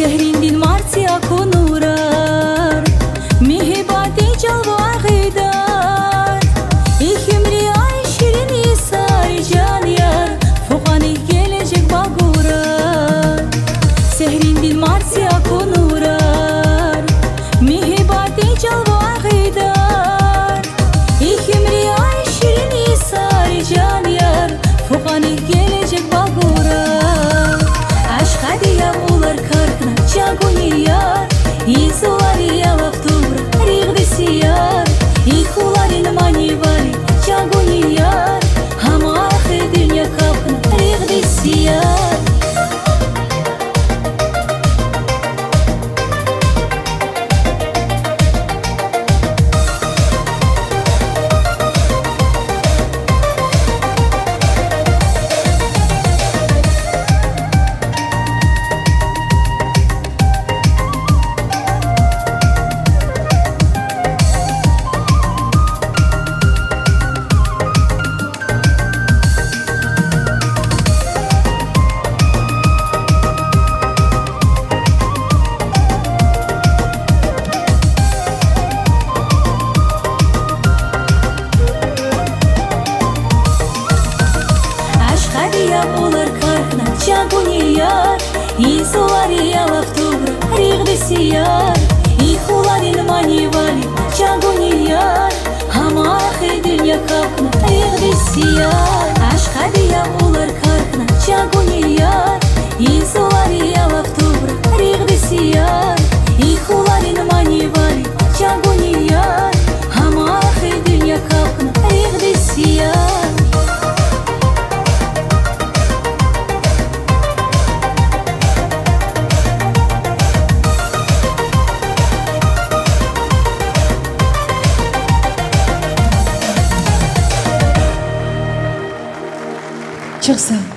شهرین دین مارسیا کنورار میهباتی جلو عقیدار ایخمری آی شیرینی سای جان یار فوقانی gelecek bagurar شهرین دین مارسیا کنورار میهباتی جلو عقیدار ایخمری آی شیرینی سای جان یار فوقانی gelecek bagurar aşk hadiyem ular karkna Чагунияр, изуария лавтура, ригдисияр, ихуларин манивали, чагунияр, хамахи динья капна, ригдисияр. Ular karkna Чагунияр, изуария лавтура, ригдисияр, ихуларин манивали, Чагунияр, хамахи динья капна, ригдисияр. Aşk hadiyem ular karkna Чагунияр, изуария лавтура, ригдисияр, ихуларин манивали, Чагунияр, хамахи динья капна, ригдисияр. Çok sağ ol.